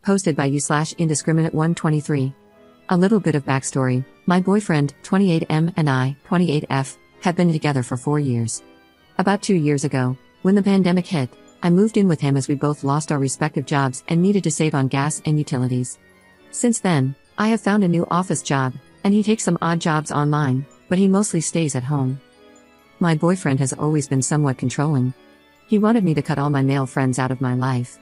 Posted by you/indiscriminate123. A little bit of backstory. My boyfriend, 28M, and I, 28F, have been together for 4 years. About 2 years ago, when the pandemic hit, I moved in with him as we both lost our respective jobs and needed to save on gas and utilities. Since then, I have found a new office job, and he takes some odd jobs online, but he mostly stays at home. My boyfriend has always been somewhat controlling. He wanted me to cut all my male friends out of my life.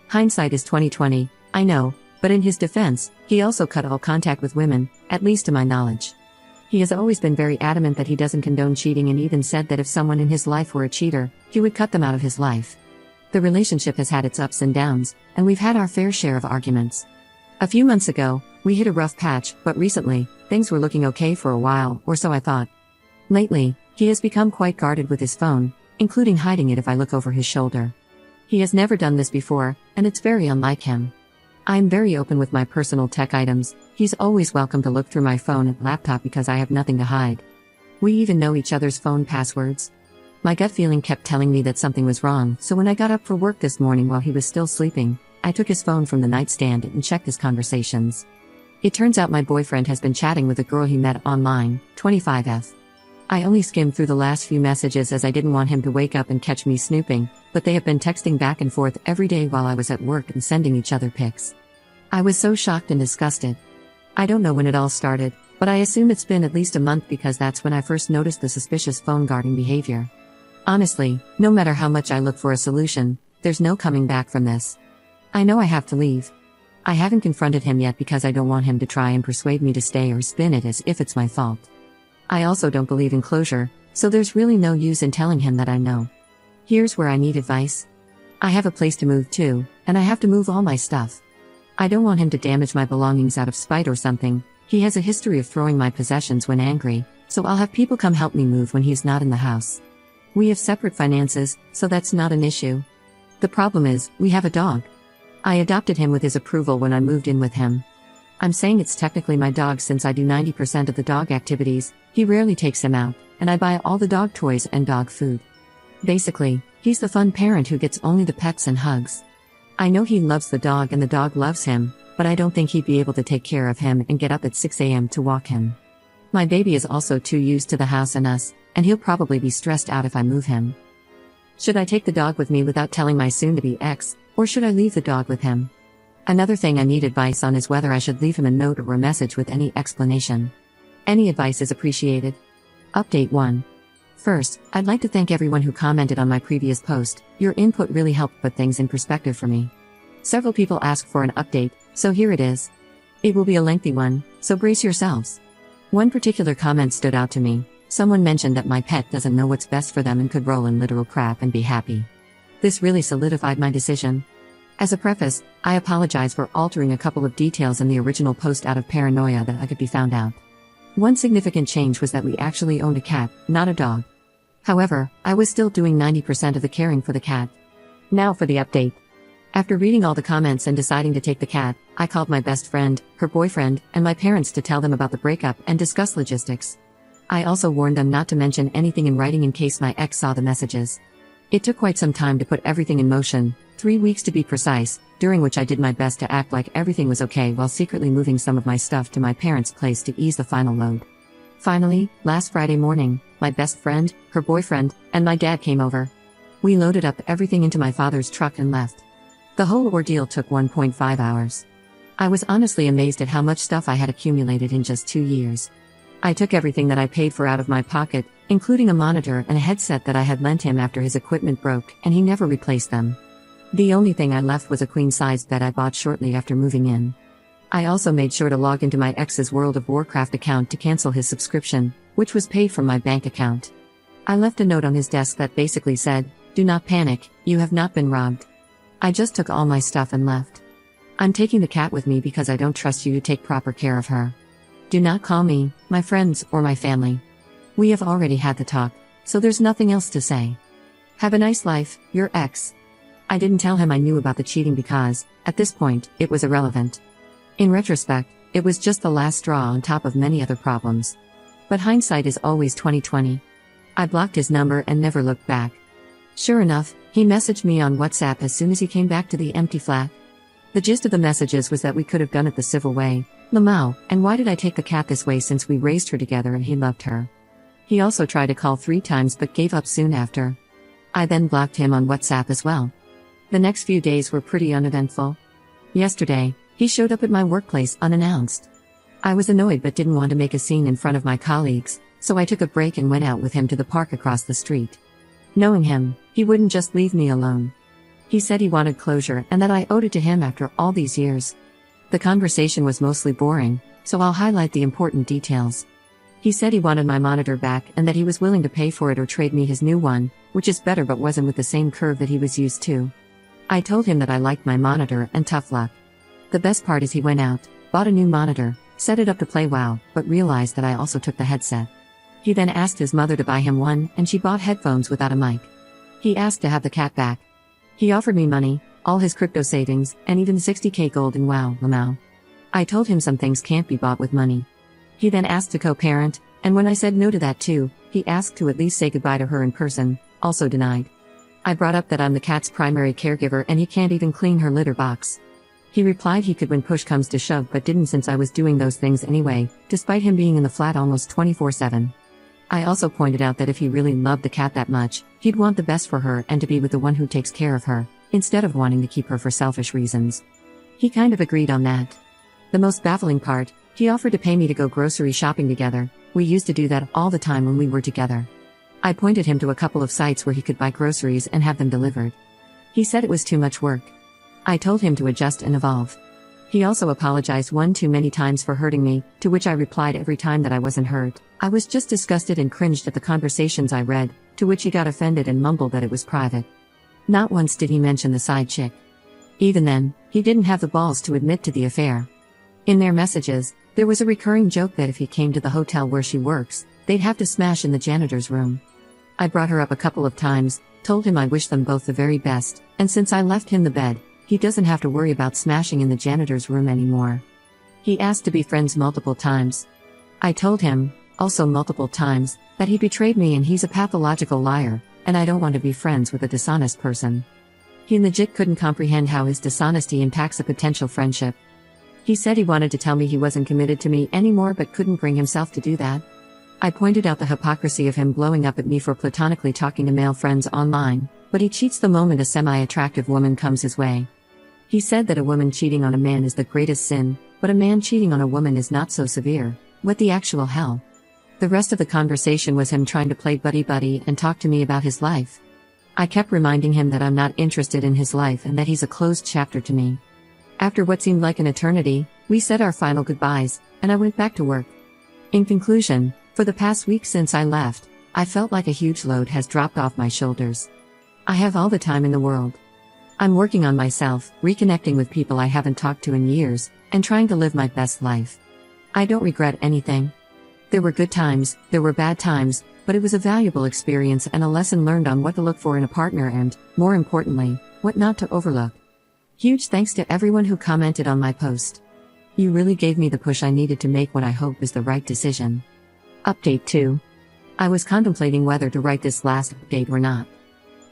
Hindsight is 20/20, I know, but in his defense, he also cut all contact with women, at least to my knowledge. He has always been very adamant that he doesn't condone cheating and even said that if someone in his life were a cheater, he would cut them out of his life. The relationship has had its ups and downs, and we've had our fair share of arguments. A few months ago, we hit a rough patch, but recently, things were looking okay for a while, or so I thought. Lately, he has become quite guarded with his phone, including hiding it if I look over his shoulder. He has never done this before, and it's very unlike him. I'm very open with my personal tech items. He's always welcome to look through my phone and laptop because I have nothing to hide. We even know each other's phone passwords. My gut feeling kept telling me that something was wrong, so when I got up for work this morning while he was still sleeping, I took his phone from the nightstand and checked his conversations. It turns out my boyfriend has been chatting with a girl he met online, 25F. I only skimmed through the last few messages as I didn't want him to wake up and catch me snooping, but they have been texting back and forth every day while I was at work and sending each other pics. I was so shocked and disgusted. I don't know when it all started, but I assume it's been at least a month because that's when I first noticed the suspicious phone guarding behavior. Honestly, no matter how much I look for a solution, there's no coming back from this. I know I have to leave. I haven't confronted him yet because I don't want him to try and persuade me to stay or spin it as if it's my fault. I also don't believe in closure, so there's really no use in telling him that I know. Here's where I need advice. I have a place to move to, and I have to move all my stuff. I don't want him to damage my belongings out of spite or something. He has a history of throwing my possessions when angry, so I'll have people come help me move when he's not in the house. We have separate finances, so that's not an issue. The problem is, we have a dog. I adopted him with his approval when I moved in with him. I'm saying it's technically my dog since I do 90% of the dog activities. He rarely takes him out, and I buy all the dog toys and dog food. Basically, he's the fun parent who gets only the pets and hugs. I know he loves the dog and the dog loves him, but I don't think he'd be able to take care of him and get up at 6 a.m. to walk him. My baby is also too used to the house and us, and he'll probably be stressed out if I move him. Should I take the dog with me without telling my soon-to-be ex, or should I leave the dog with him? Another thing I need advice on is whether I should leave him a note or a message with any explanation. Any advice is appreciated. Update 1. First, I'd like to thank everyone who commented on my previous post. Your input really helped put things in perspective for me. Several people asked for an update, so here it is. It will be a lengthy one, so brace yourselves. One particular comment stood out to me. Someone mentioned that my pet doesn't know what's best for them and could roll in literal crap and be happy. This really solidified my decision. As a preface, I apologize for altering a couple of details in the original post out of paranoia that I could be found out. One significant change was that we actually owned a cat, not a dog. However, I was still doing 90% of the caring for the cat. Now for the update. After reading all the comments and deciding to take the cat, I called my best friend, her boyfriend, and my parents to tell them about the breakup and discuss logistics. I also warned them not to mention anything in writing in case my ex saw the messages. It took quite some time to put everything in motion, 3 weeks to be precise, during which I did my best to act like everything was okay while secretly moving some of my stuff to my parents' place to ease the final load. Finally, last Friday morning, my best friend, her boyfriend, and my dad came over. We loaded up everything into my father's truck and left. The whole ordeal took 1.5 hours. I was honestly amazed at how much stuff I had accumulated in just 2 years. I took everything that I paid for out of my pocket, including a monitor and a headset that I had lent him after his equipment broke, and he never replaced them. The only thing I left was a queen-sized bed I bought shortly after moving in. I also made sure to log into my ex's World of Warcraft account to cancel his subscription, which was paid from my bank account. I left a note on his desk that basically said, "Do not panic, you have not been robbed." I just took all my stuff and left. I'm taking the cat with me because I don't trust you to take proper care of her. Do not call me, my friends, or my family. We have already had the talk, so there's nothing else to say. Have a nice life, your ex. I didn't tell him I knew about the cheating because, at this point, it was irrelevant. In retrospect, it was just the last straw on top of many other problems. But hindsight is always 20/20. I blocked his number and never looked back. Sure enough, he messaged me on WhatsApp as soon as he came back to the empty flat. The gist of the messages was that we could have done it the civil way, Lamau, and why did I take the cat this way since we raised her together and he loved her. He also tried to call 3 times but gave up soon after. I then blocked him on WhatsApp as well. The next few days were pretty uneventful. Yesterday, he showed up at my workplace unannounced. I was annoyed but didn't want to make a scene in front of my colleagues, so I took a break and went out with him to the park across the street. Knowing him, he wouldn't just leave me alone. He said he wanted closure and that I owed it to him after all these years. The conversation was mostly boring, so I'll highlight the important details. He said he wanted my monitor back and that he was willing to pay for it or trade me his new one, which is better but wasn't with the same curve that he was used to. I told him that I liked my monitor and tough luck. The best part is he went out, bought a new monitor, set it up to play WoW, but realized that I also took the headset. He then asked his mother to buy him one and she bought headphones without a mic. He asked to have the cat back. He offered me money, all his crypto savings, and even 60k gold in WoW, Lamau. I told him some things can't be bought with money. He then asked to co-parent, and when I said no to that too, he asked to at least say goodbye to her in person, also denied. I brought up that I'm the cat's primary caregiver and he can't even clean her litter box. He replied he could when push comes to shove but didn't since I was doing those things anyway, despite him being in the flat almost 24/7. I also pointed out that if he really loved the cat that much, he'd want the best for her and to be with the one who takes care of her, instead of wanting to keep her for selfish reasons. He kind of agreed on that. The most baffling part, he offered to pay me to go grocery shopping together. We used to do that all the time when we were together. I pointed him to a couple of sites where he could buy groceries and have them delivered. He said it was too much work. I told him to adjust and evolve. He also apologized one too many times for hurting me, to which I replied every time that I wasn't hurt. I was just disgusted and cringed at the conversations I read, to which he got offended and mumbled that it was private. Not once did he mention the side chick. Even then, he didn't have the balls to admit to the affair. In their messages, there was a recurring joke that if he came to the hotel where she works, they'd have to smash in the janitor's room. I brought her up a couple of times, told him I wished them both the very best, and since I left him the bed, he doesn't have to worry about smashing in the janitor's room anymore. He asked to be friends multiple times. I told him, also multiple times, that he betrayed me and he's a pathological liar, and I don't want to be friends with a dishonest person. He legit couldn't comprehend how his dishonesty impacts a potential friendship. He said he wanted to tell me he wasn't committed to me anymore but couldn't bring himself to do that. I pointed out the hypocrisy of him blowing up at me for platonically talking to male friends online, but he cheats the moment a semi-attractive woman comes his way. He said that a woman cheating on a man is the greatest sin, but a man cheating on a woman is not so severe. What the actual hell? The rest of the conversation was him trying to play buddy-buddy and talk to me about his life. I kept reminding him that I'm not interested in his life and that he's a closed chapter to me. After what seemed like an eternity, we said our final goodbyes, and I went back to work. In conclusion, for the past week since I left, I felt like a huge load has dropped off my shoulders. I have all the time in the world. I'm working on myself, reconnecting with people I haven't talked to in years, and trying to live my best life. I don't regret anything. There were good times, there were bad times, but it was a valuable experience and a lesson learned on what to look for in a partner and, more importantly, what not to overlook. Huge thanks to everyone who commented on my post. You really gave me the push I needed to make what I hope is the right decision. Update 2. I was contemplating whether to write this last update or not.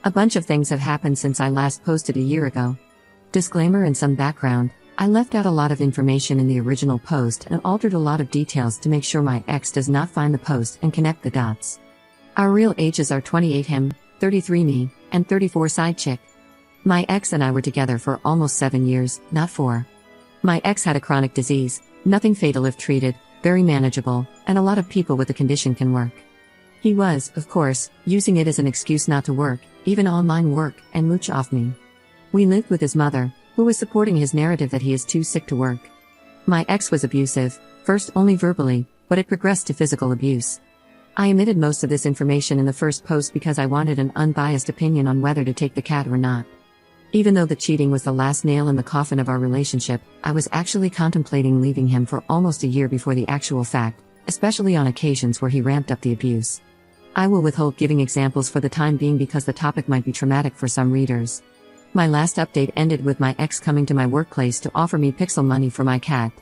A bunch of things have happened since I last posted a year ago. Disclaimer and some background, I left out a lot of information in the original post and altered a lot of details to make sure my ex does not find the post and connect the dots. Our real ages are 28 him, 33 me, and 34 side chick. My ex and I were together for almost 7 years, not 4. My ex had a chronic disease, nothing fatal if treated, very manageable, and a lot of people with the condition can work. He was, of course, using it as an excuse not to work, even online work, and mooch off me. We lived with his mother, who was supporting his narrative that he is too sick to work. My ex was abusive, first only verbally, but it progressed to physical abuse. I omitted most of this information in the first post because I wanted an unbiased opinion on whether to take the cat or not. Even though the cheating was the last nail in the coffin of our relationship, I was actually contemplating leaving him for almost a year before the actual fact, especially on occasions where he ramped up the abuse. I will withhold giving examples for the time being because the topic might be traumatic for some readers. My last update ended with my ex coming to my workplace to offer me pixel money for my cat.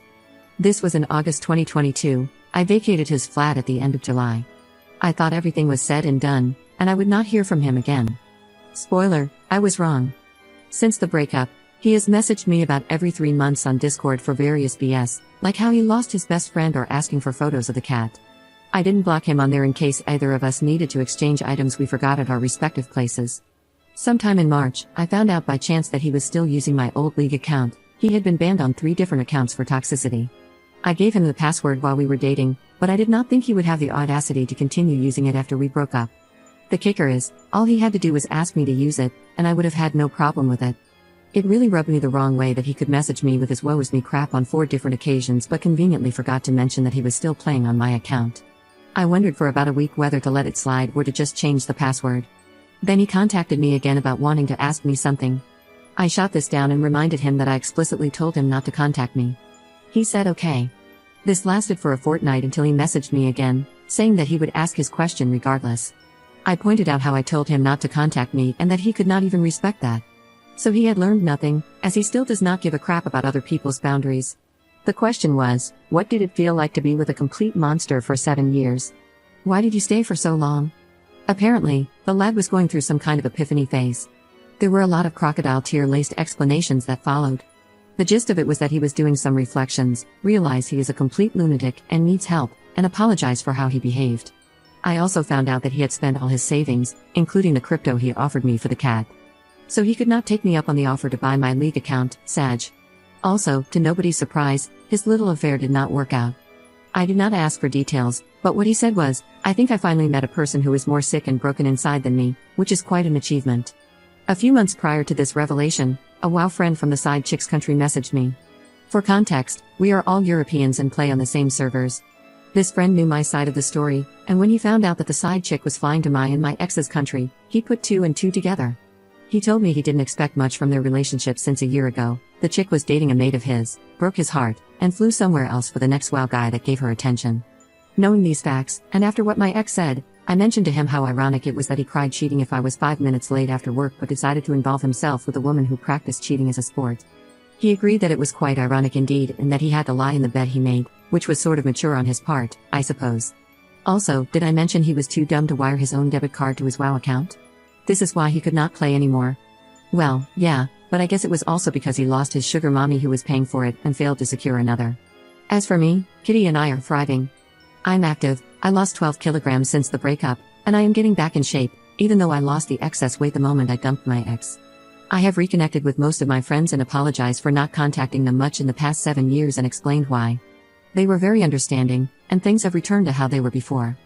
This was in August 2022, I vacated his flat at the end of July. I thought everything was said and done, and I would not hear from him again. Spoiler, I was wrong. Since the breakup, He has messaged me about every 3 months on Discord for various BS, like how he lost his best friend or asking for photos of the cat. I didn't block him on there in case either of us needed to exchange items we forgot at our respective places. Sometime in March, I found out by chance that he was still using my old League account. He had been banned on 3 different accounts for toxicity. I gave him the password while we were dating, but I did not think he would have the audacity to continue using it after we broke up. The kicker is, all he had to do was ask me to use it, and I would have had no problem with it. It really rubbed me the wrong way that he could message me with his woe is me crap on 4 different occasions but conveniently forgot to mention that he was still playing on my account. I wondered for about a week whether to let it slide or to just change the password. Then he contacted me again about wanting to ask me something. I shot this down and reminded him that I explicitly told him not to contact me. He said okay. This lasted for a fortnight until he messaged me again, saying that he would ask his question regardless. I pointed out how I told him not to contact me and that he could not even respect that. So he had learned nothing, as he still does not give a crap about other people's boundaries. The question was, what did it feel like to be with a complete monster for 7 years? Why did you stay for so long? Apparently, the lad was going through some kind of epiphany phase. There were a lot of crocodile tear-laced explanations that followed. The gist of it was that he was doing some reflections, realized he is a complete lunatic and needs help, and apologized for how he behaved. I also found out that he had spent all his savings, including the crypto he offered me for the cat. So he could not take me up on the offer to buy my League account, Sag. Also, to nobody's surprise, his little affair did not work out. I did not ask for details, but what he said was, I think I finally met a person who is more sick and broken inside than me, which is quite an achievement. A few months prior to this revelation, a WoW friend from the side chick's country messaged me. For context, we are all Europeans and play on the same servers. This friend knew my side of the story, and when he found out that the side chick was flying to my and my ex's country, he put 2 and 2 together. He told me he didn't expect much from their relationship since a year ago. The chick was dating a mate of his, broke his heart, and flew somewhere else for the next WoW guy that gave her attention. Knowing these facts, and after what my ex said, I mentioned to him how ironic it was that he cried cheating if I was 5 minutes late after work but decided to involve himself with a woman who practiced cheating as a sport. He agreed that it was quite ironic indeed and that he had to lie in the bed he made, which was sort of mature on his part, I suppose. Also, did I mention he was too dumb to wire his own debit card to his WoW account? This is why he could not play anymore. Well, yeah, but I guess it was also because he lost his sugar mommy who was paying for it and failed to secure another. As for me, Kitty and I are thriving. I'm active, I lost 12 kilograms since the breakup, and I am getting back in shape, even though I lost the excess weight the moment I dumped my ex. I have reconnected with most of my friends and apologized for not contacting them much in the past 7 years and explained why. They were very understanding, and things have returned to how they were before.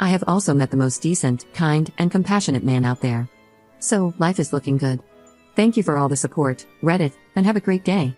I have also met the most decent, kind, and compassionate man out there. So, life is looking good. Thank you for all the support, Reddit, and have a great day.